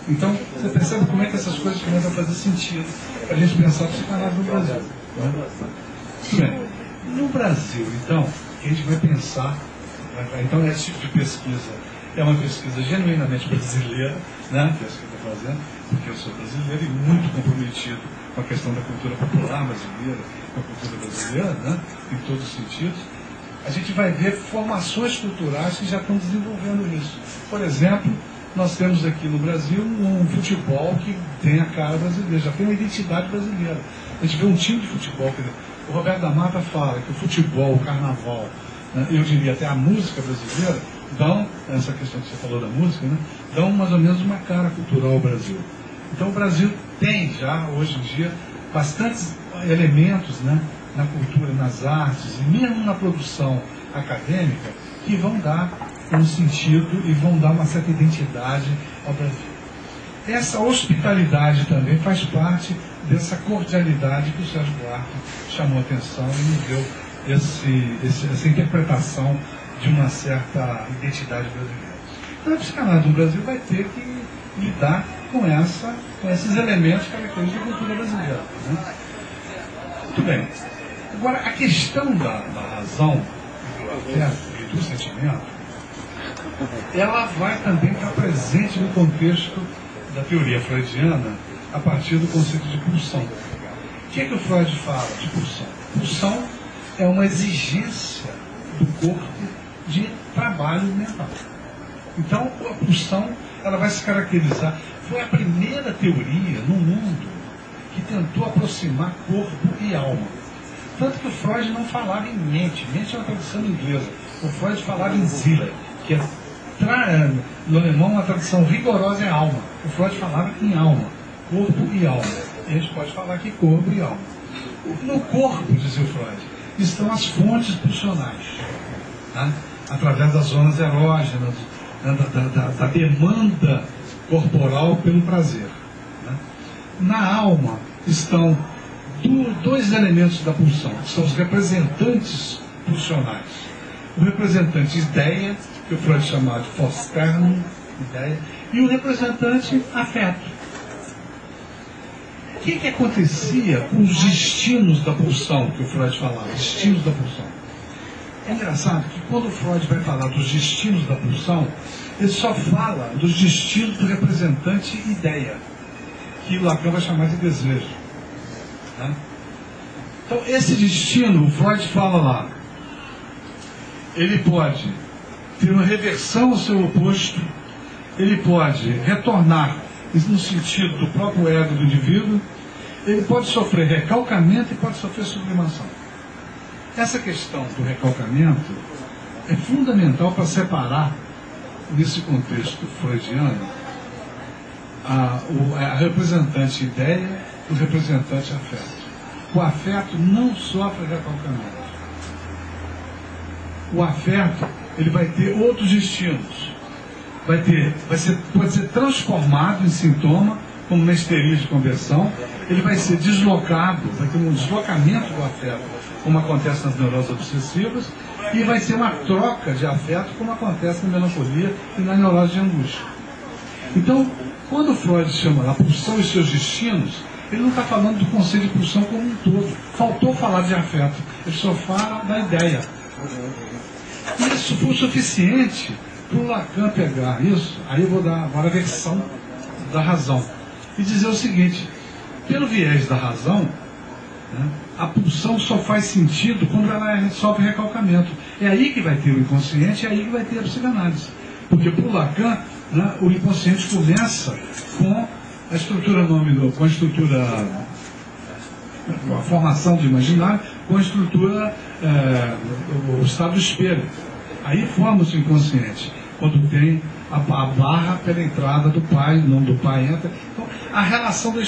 Então, você percebe como é que essas coisas começam a fazer sentido para a gente pensar o psicanálise no Brasil. Né? Muito bem. No Brasil, então, a gente vai pensar, então esse tipo de pesquisa é uma pesquisa genuinamente brasileira, né, que é isso que eu estou fazendo, porque eu sou brasileiro e muito comprometido com a questão da cultura popular brasileira, com a cultura brasileira, né, em todos os sentidos. A gente vai ver formações culturais que já estão desenvolvendo isso. Por exemplo, nós temos aqui no Brasil um futebol que tem a cara brasileira, já tem uma identidade brasileira. A gente vê um time de futebol, o Roberto da Mata fala que o futebol, o carnaval, né, eu diria até a música brasileira, dão, essa questão que você falou da música, né, dão mais ou menos uma cara cultural ao Brasil. Então o Brasil tem já, hoje em dia, bastantes elementos, né, na cultura, nas artes, e mesmo na produção acadêmica, que vão dar um sentido e vão dar uma certa identidade ao Brasil. Essa hospitalidade também faz parte dessa cordialidade que o Sérgio Buarque chamou a atenção e nos deu essa interpretação de uma certa identidade brasileira. Então a psicanálise do Brasil vai ter que lidar com esses elementos característicos da cultura brasileira. Né? Muito bem. Agora, a questão da razão, do afeto e do sentimento, ela vai também estar presente no contexto da teoria freudiana a partir do conceito de pulsão. O que é que o Freud fala de pulsão? Pulsão é uma exigência do corpo de trabalho mental. Então, a pulsão ela vai se caracterizar. Foi a primeira teoria no mundo que tentou aproximar corpo e alma. Tanto que o Freud não falava em mente. Mente é uma tradução inglesa. O Freud falava em Seele, que é, no alemão, uma tradução rigorosa é alma. O Freud falava em alma, corpo e alma. E a gente pode falar aqui corpo e alma. No corpo, dizia o Freud, estão as fontes pulsionais, tá? Através das zonas erógenas, da demanda corporal pelo prazer. Né? Na alma estão dois elementos da pulsão, que são os representantes pulsionais. O representante ideia, que o Freud chamava de Vorstellung, ideia, e o representante afeto. O que acontecia com os destinos da pulsão, que o Freud falava, destinos da pulsão? É engraçado que quando o Freud vai falar dos destinos da pulsão, ele só fala dos destinos do representante ideia, que o Lacan vai chamar de desejo. Né? Então, esse destino, o Freud fala lá, ele pode ter uma reversão ao seu oposto, ele pode retornar no sentido do próprio ego do indivíduo, ele pode sofrer recalcamento e pode sofrer sublimação. Essa questão do recalcamento é fundamental para separar, nesse contexto freudiano, a representante ideia do representante afeto. O afeto não sofre recalcamento. O afeto ele vai ter outros destinos. Pode ser transformado em sintoma, como na histeria de conversão. Ele vai ser deslocado, vai ter um deslocamento do afeto, como acontece nas neuroses obsessivas, e vai ser uma troca de afeto, como acontece na melancolia e na neurose de angústia. Então, quando Freud chama a pulsão e seus destinos, ele não está falando do conceito de pulsão como um todo. Faltou falar de afeto, ele só fala da ideia. Isso foi o suficiente para o Lacan pegar isso, aí eu vou dar agora a versão da razão, e dizer o seguinte: pelo viés da razão, né, a pulsão só faz sentido quando ela sofre recalcamento. É aí que vai ter o inconsciente, é aí que vai ter a psicanálise. Porque para o Lacan, né, o inconsciente começa com a estrutura a formação do imaginário, com a estrutura, o estado do espelho. Aí forma-se o inconsciente, quando tem a barra pela entrada do pai, o nome do pai entra. Então, a relação da